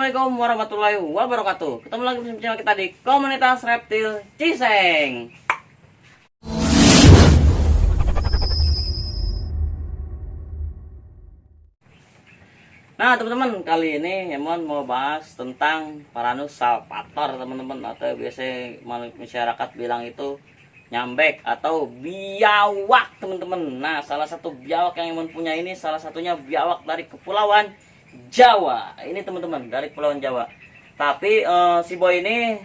Assalamualaikum warahmatullahi wabarakatuh. Ketemu lagi bersama channel kita di komunitas reptil Ciseng. Nah teman-teman, kali ini Emon mau bahas tentang Varanus salvator teman-teman, atau biasa masyarakat bilang itu nyambek atau biawak teman-teman. Nah salah satu biawak yang Emon punya ini salah satunya biawak dari Kepulauan Jawa. Ini teman-teman dari Kepulauan Jawa. Tapi si boy ini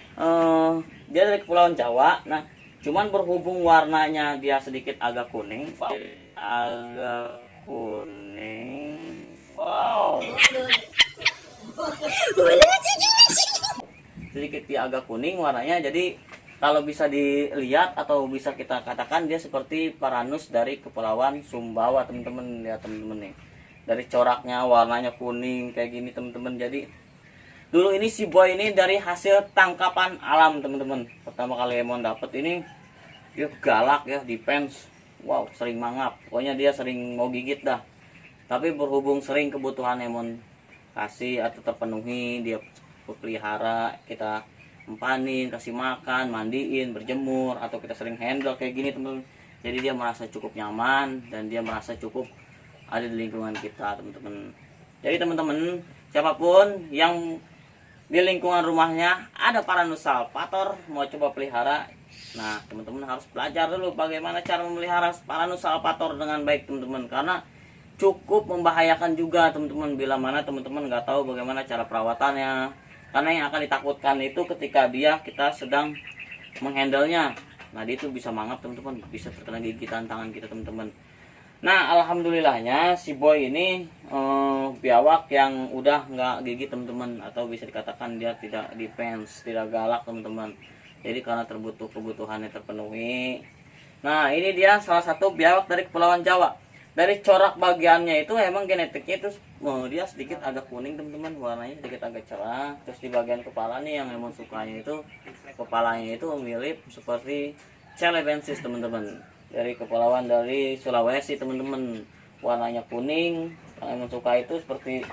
dia dari Kepulauan Jawa. Nah cuman berhubung warnanya dia sedikit agak kuning. Agak kuning. Wow. Sedikit dia agak kuning warnanya. Jadi kalau bisa dilihat atau bisa kita katakan dia seperti Varanus dari Kepulauan Sumbawa teman-teman. Lihat teman-teman nih. Dari coraknya warnanya kuning kayak gini teman-teman. Jadi dulu ini si boy ini dari hasil tangkapan alam teman-teman. Pertama kali Emon dapet ini dia galak ya, defense. Wow, sering mangap. Pokoknya dia sering mau gigit dah. Tapi berhubung sering kebutuhan Emon kasih atau terpenuhi, dia pelihara, kita empanin, kasih makan, mandiin, berjemur, atau kita sering handle kayak gini teman-teman. Jadi dia merasa cukup nyaman dan dia merasa cukup ada di lingkungan kita teman-teman. Jadi teman-teman, siapapun yang di lingkungan rumahnya ada Varanus salvator mau coba pelihara, nah teman-teman harus belajar dulu bagaimana cara memelihara Varanus salvator dengan baik teman-teman, karena cukup membahayakan juga teman-teman bila mana teman-teman nggak tahu bagaimana cara perawatannya. Karena yang akan ditakutkan itu ketika kita sedang menghandlenya, nah dia itu bisa mangap teman-teman, bisa terkena gigitan tangan kita teman-teman. Nah alhamdulillahnya si boy ini biawak yang udah nggak gigit teman-teman, atau bisa dikatakan dia tidak defense, tidak galak teman-teman. Jadi karena kebutuhannya terpenuhi. Nah ini dia salah satu biawak dari Kepulauan Jawa. Dari corak bagiannya itu emang genetiknya itu dia sedikit agak kuning teman-teman, warnanya sedikit agak cerah. Terus di bagian kepala nih yang emang sukanya itu kepalanya itu mirip seperti Celebensis teman-teman. Dari kepulauan dari Sulawesi teman-teman, warnanya kuning. Yang emang suka itu seperti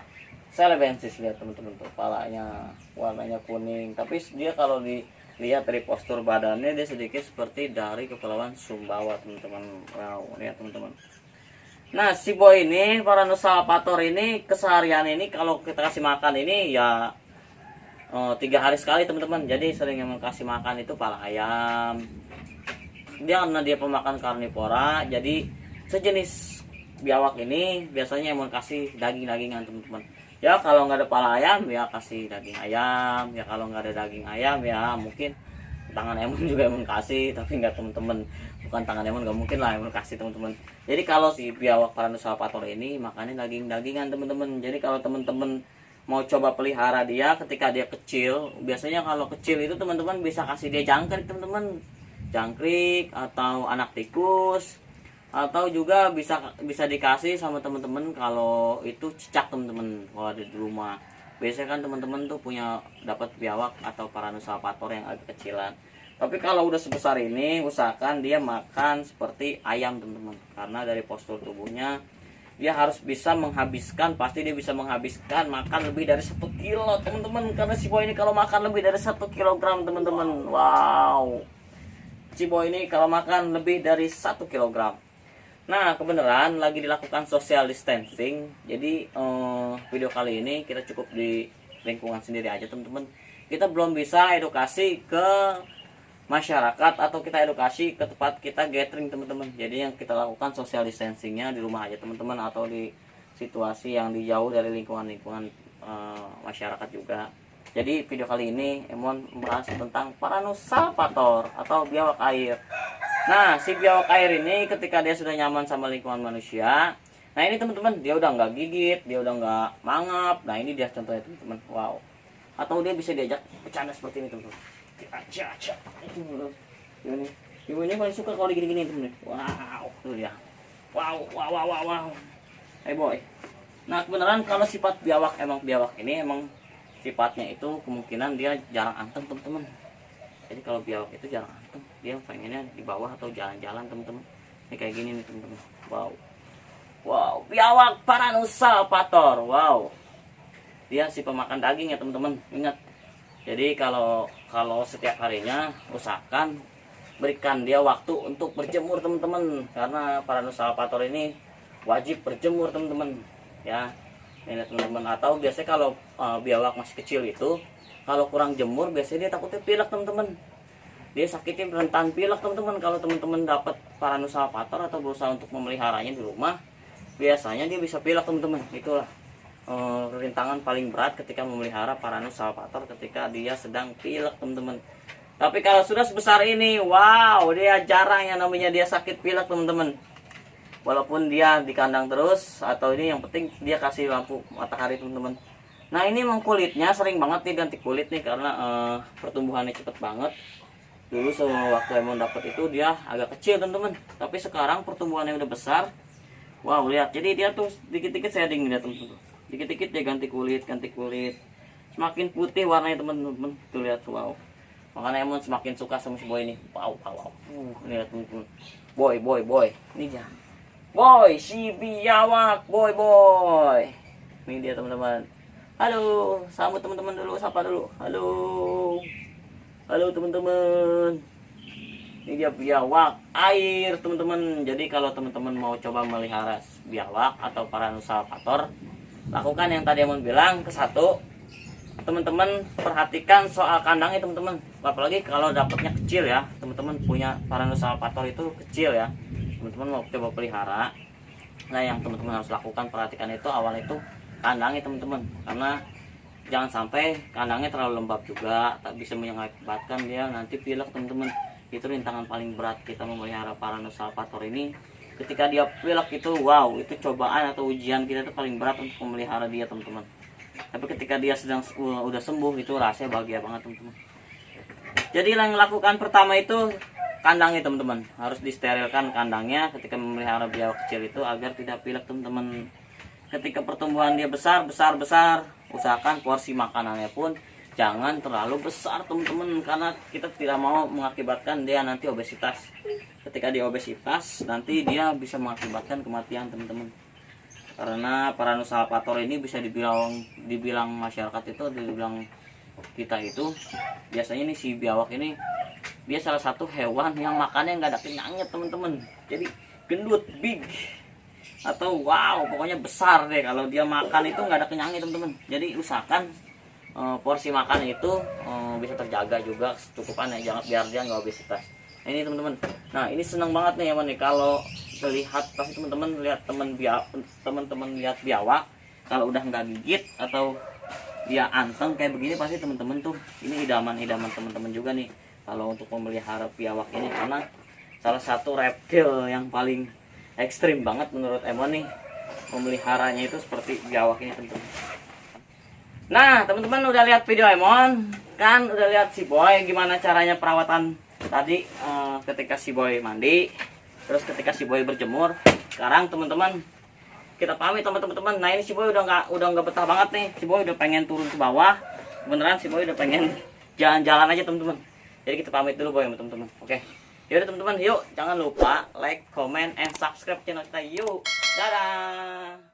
Celebensis, lihat teman-teman tuh kepalanya warnanya kuning. Tapi dia kalau dilihat dari postur badannya dia sedikit seperti dari Kepulauan Sumbawa teman-teman. Wow, lihat teman-teman. Nah si boy ini Varanus salvator ini keseharian ini kalau kita kasih makan ini ya 3 hari sekali teman-teman. Jadi sering emang kasih makan itu pala ayam. Dia karena dia pemakan karnivora, jadi sejenis biawak ini biasanya Emon kasih daging-dagingan teman-teman. Ya kalau nggak ada pala ayam ya kasih daging ayam. Ya kalau nggak ada daging ayam ya mungkin tangan Emon juga Emon kasih, tapi nggak teman-teman, bukan tangan Emon nggak mungkin lah Emon kasih teman-teman. Jadi kalau si biawak Varanus salvator ini makannya daging-dagingan teman-teman. Jadi kalau teman-teman mau coba pelihara dia ketika dia kecil, biasanya kalau kecil itu teman-teman bisa kasih dia jangkrik teman-teman, jangkrik atau anak tikus, atau juga bisa dikasih sama teman-teman kalau itu cicak teman-teman kalau ada di rumah. Biasanya kan teman-teman tuh punya dapat biawak atau Varanus salvator yang agak kecilan. Tapi kalau udah sebesar ini usahakan dia makan seperti ayam teman-teman, karena dari postur tubuhnya dia harus bisa menghabiskan, pasti dia bisa menghabiskan makan lebih dari 1 kilo teman-teman. Karena si boy ini kalau makan lebih dari 1 kilogram teman-teman. Wow, si boy ini kalau makan lebih dari 1 kilogram. Nah kebenaran lagi dilakukan social distancing. Jadi video kali ini kita cukup di lingkungan sendiri aja teman-teman. Kita belum bisa edukasi ke masyarakat atau kita edukasi ke tempat kita gathering teman-teman. Jadi yang kita lakukan social distancingnya di rumah aja teman-teman, atau di situasi yang dijauh dari lingkungan masyarakat juga. Jadi video kali ini Emon membahas tentang Varanus salvator atau biawak air. Nah si biawak air ini ketika dia sudah nyaman sama lingkungan manusia, nah ini teman-teman dia udah nggak gigit, dia udah nggak mangap. Nah ini dia contohnya teman-teman. Wow. Atau dia bisa diajak bercanda seperti ini teman-teman. Aja. Ini ibunya paling suka kalau gini-gini teman-teman. Wow, tuh dia. Wow. Hey boy. Nah kebenaran kalau sifat biawak ini emang sifatnya itu kemungkinan dia jarang anteng teman-teman. Jadi kalau biawak itu jarang anteng, dia pengennya di bawah atau jalan-jalan teman-teman. Ini kayak gini nih teman-teman. Wow, biawak Varanus salvator. Wow. dia si pemakan daging ya teman-teman. Ingat, jadi kalau setiap harinya usahakan berikan dia waktu untuk berjemur teman-teman, karena Paraneus salvator ini wajib berjemur teman-teman ya. Ini teman-teman, atau biasanya kalau biawak masih kecil itu kalau kurang jemur biasanya dia takutnya pilek teman-teman, dia sakitnya rentan pilek teman-teman. Kalau teman-teman dapat Paraneus salvator atau berusaha untuk memeliharanya di rumah, biasanya dia bisa pilek teman-teman. Itulah rintangan paling berat ketika memelihara Paraneus salvator, ketika dia sedang pilek teman-teman. Tapi kalau sudah sebesar ini, wow, dia jarang yang namanya dia sakit pilek teman-teman. Walaupun dia di kandang terus, atau ini yang penting dia kasih lampu matahari teman-teman. Nah ini memang kulitnya sering banget nih ganti kulit nih, karena pertumbuhannya cepet banget. Dulu sewaktu Emon dapat itu dia agak kecil teman-teman, tapi sekarang pertumbuhannya udah besar. Wow, lihat, jadi dia tuh dikit-dikit shading nih teman-teman, dikit-dikit dia ganti kulit, semakin putih warnanya teman-teman. Tuh lihat, wow. Makanya Emon semakin suka sama si boy ini. Wow. Lihat teman-teman, boy, ini dia. Boy, si biawak, boy. Ini dia teman-teman. Halo, sambut teman-teman dulu, sapa dulu. Halo teman-teman. Ini dia biawak air teman-teman. Jadi kalau teman-teman mau coba melihara biawak atau Paraneus salvator, lakukan yang tadi Emon bilang. Satu, teman-teman perhatikan soal kandangnya teman-teman. Apalagi kalau dapatnya kecil ya, teman-teman punya Paraneus salvator itu kecil ya, teman-teman mau coba pelihara. Nah yang teman-teman harus lakukan, perhatikan itu awal itu kandangnya teman-teman, karena jangan sampai kandangnya terlalu lembab juga, tak bisa mengakibatkan dia nanti pilek teman-teman. Itu rintangan paling berat kita memelihara Paraneus salvator ini. Ketika dia pilek itu, wow, itu cobaan atau ujian kita itu paling berat untuk memelihara dia teman-teman. Tapi ketika dia udah sembuh, itu rasanya bahagia banget teman-teman. Jadi yang lakukan pertama itu kandangnya teman-teman, harus disterilkan kandangnya ketika memelihara biawak kecil itu agar tidak pilek teman-teman. Ketika pertumbuhan dia besar, usahakan porsi makanannya pun jangan terlalu besar teman-teman, karena kita tidak mau mengakibatkan dia nanti obesitas. Ketika dia obesitas, nanti dia bisa mengakibatkan kematian teman-teman. Karena Paraneus salvator ini bisa dibilang masyarakat itu, dibilang kita itu, biasanya nih si biawak ini dia salah satu hewan yang makannya nggak ada kenyangnya teman-teman. Jadi gendut, big, atau wow, pokoknya besar deh. Kalau dia makan itu nggak ada kenyangnya teman-teman. Jadi usahakan porsi makan itu bisa terjaga juga cukupan ya, jangan biar dia nggak obesitas. Nah, ini teman-teman. Nah ini senang banget nih ya nih kalau melihat, pasti teman-teman lihat teman-teman lihat biawak kalau udah nggak gigit atau dia anteng kayak begini, pasti teman-teman tuh ini idaman teman-teman juga nih kalau untuk memelihara biawak ini, karena salah satu reptil yang paling ekstrim banget menurut Emon nih memeliharanya itu seperti biawak ini teman-teman. Nah teman-teman udah lihat video Emon kan, udah lihat si boy gimana caranya perawatan tadi ketika si boy mandi, terus ketika si boy berjemur. Sekarang teman-teman kita pamit teman-teman. Nah ini si boy udah nggak betah banget nih, si boy udah pengen turun ke bawah, beneran si boy udah pengen jalan-jalan aja teman-teman. Jadi kita pamit dulu boy teman-teman. Oke, yaudah teman-teman, yuk jangan lupa like, comment, and subscribe channel kita. Yuk, dadah.